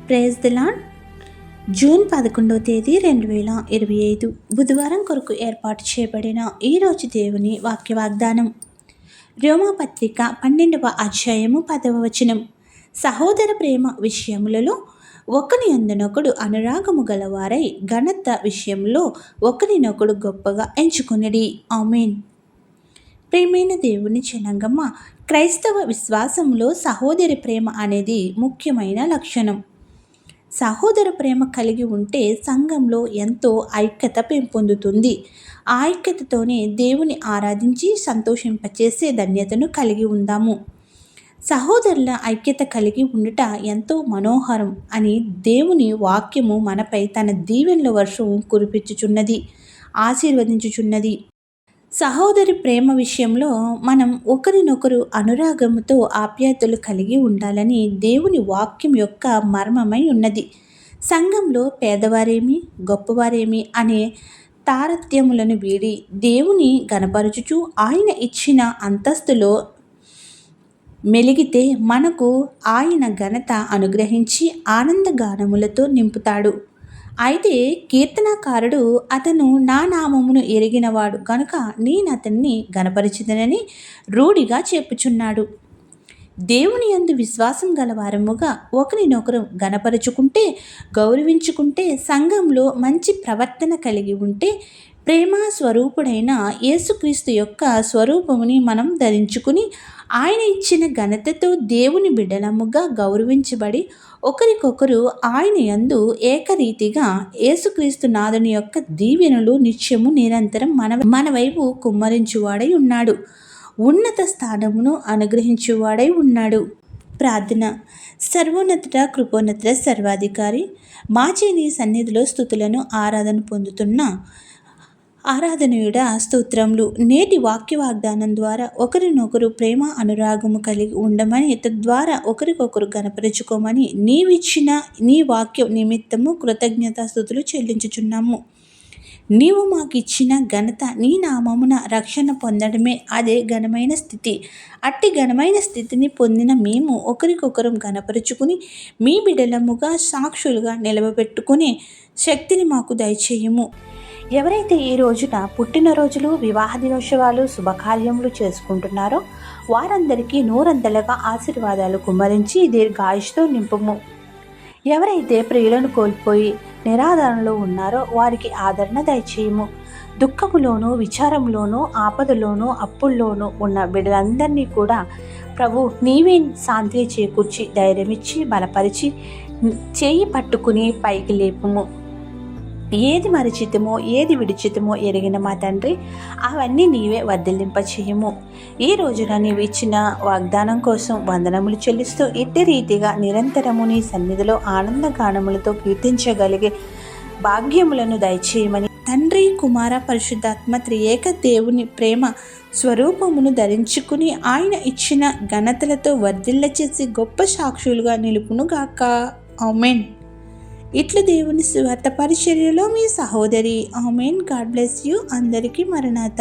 Praise the Lord. June 11వ తేదీ 2025 బుధవారం కొరకు ఏర్పాటు చేయబడిన ఈరోజు దేవుని వాక్య వాగ్దానం. రోమాపత్రిక 12వ అధ్యాయము 10వ వచనం. సహోదర ప్రేమ విషయములలో ఒకని యందునొకడు అనురాగము గలవారై ఘనత విషయంలో ఒకరినొకడు గొప్పగా ఎంచుకొనిడి. ఆమేన్. ప్రేమైన దేవుని జనాంగమ, క్రైస్తవ విశ్వాసంలో సహోదరి ప్రేమ అనేది ముఖ్యమైన లక్షణం. సహోదర ప్రేమ కలిగి ఉంటే సంఘంలో ఎంతో ఐక్యత పెంపొందుతుంది. ఆ ఐక్యతతోనే దేవుని ఆరాధించి సంతోషింపచేసే ధన్యతను కలిగి ఉందాము. సహోదరుల ఐక్యత కలిగి ఉండుట ఎంతో మనోహరం అని దేవుని వాక్యము మనపై తన దీవెనల వర్షం కురిపించుచున్నది, ఆశీర్వదించుచున్నది. సహోదరి ప్రేమ విషయంలో మనం ఒకరినొకరు అనురాగముతో ఆప్యాయతలు కలిగి ఉండాలని దేవుని వాక్యం యొక్క మర్మమై ఉన్నది. సంఘంలో పేదవారేమి గొప్పవారేమి అనే తారతమ్యములను వీడి దేవుని గణపరచుచు ఆయన ఇచ్చిన అంతస్తులో మెలిగితే మనకు ఆయన ఘనత అనుగ్రహించి ఆనందగానములతో నింపుతాడు. అయితే కీర్తనకారుడు అతను నా నామమును ఎరిగినవాడు కనుక నేనతన్ని గణపరిచిదనని రూఢిగా చెప్పుచున్నాడు. దేవుని యందు విశ్వాసం గలవారముగా ఒకరినొకరు గణపరుచుకుంటే, గౌరవించుకుంటే, సంఘంలో మంచి ప్రవర్తన కలిగి ఉంటే, ప్రేమ స్వరూపుడైన యేసుక్రీస్తు యొక్క స్వరూపముని మనం ధరించుకుని ఆయన ఇచ్చిన ఘనతతో దేవుని బిడ్డలముగా గౌరవించబడి ఒకరికొకరు ఆయన యందు ఏకరీతిగా యేసుక్రీస్తు నాథుని యొక్క దీవెనలు నిత్యము నిరంతరం మన వైపు కుమ్మరించువాడై ఉన్నాడు. ఉన్నత స్థానమును అనుగ్రహించువాడై ఉన్నాడు. ప్రార్థన. సర్వోన్నత కృపోన్నత సర్వాధికారి, మాచే నీ సన్నిధిలో స్తుతులను ఆరాధన పొందుతున్న ఆరాధనయుడ స్తోత్రములు. నేటి వాక్య వాగ్దానం ద్వారా ఒకరినొకరు ప్రేమ అనురాగము కలిగి ఉండమని, తద్వారా ఒకరికొకరు గణపరుచుకోమని నీవిచ్చిన నీ వాక్యం నిమిత్తము కృతజ్ఞతాస్తుతులు చెల్లించుచున్నాము. నీవు మాకు ఇచ్చిన ఘనత నీ నామమున రక్షణ పొందడమే. అదే ఘనమైన స్థితి. అట్టి ఘనమైన స్థితిని పొందిన మేము ఒకరికొకరు గణపరుచుకుని మీ బిడ్డలముగా సాక్షులుగా నిలవబెట్టుకునే శక్తిని మాకు దయచేయము. ఎవరైతే ఈ రోజున పుట్టినరోజులు, వివాహ దినోత్సవాలు, శుభకార్యములు చేసుకుంటున్నారో వారందరికీ నూరంతలుగా ఆశీర్వాదాలు కుమ్మరించి దీర్ఘాయుష్తో నింపుము. ఎవరైతే ప్రియులను కోల్పోయి నిరాదరణలో ఉన్నారో వారికి ఆదరణ దయచేయము. దుఃఖములోనూ, విచారంలోనూ, ఆపదలోనూ, అప్పుల్లోనూ ఉన్న బిడ్డలందరినీ కూడా ప్రభు నీవే శాంతి చేకూర్చి ధైర్యమిచ్చి బలపరిచి చేయి పట్టుకుని పైకి లేపుము. ఏది మరిచితమో ఏది విడిచితమో ఎరిగిన మా తండ్రి, అవన్నీ నీవే వర్ధిల్లింపచేయము. ఈ రోజున నీవు ఇచ్చిన వాగ్దానం కోసం వందనములు చెల్లిస్తూ ఇట్టి రీతిగా నిరంతరము నీ సన్నిధిలో ఆనందగానములతో కీర్తించగలిగే భాగ్యములను దయచేయమని తండ్రి, కుమార, పరిశుద్ధాత్మ త్రియేక దేవుని ప్రేమ స్వరూపమును ధరించుకుని ఆయన ఇచ్చిన ఘనతలతో వర్ధిల్ల చేసి గొప్ప సాక్షులుగా నిలుపునుగాక. ఆమేన్. ఇట్లు దేవుని స్వార్థ పరిచర్యలో మీ సహోదరి. ఆమేన్. God bless you. అందరికీ మరణాత.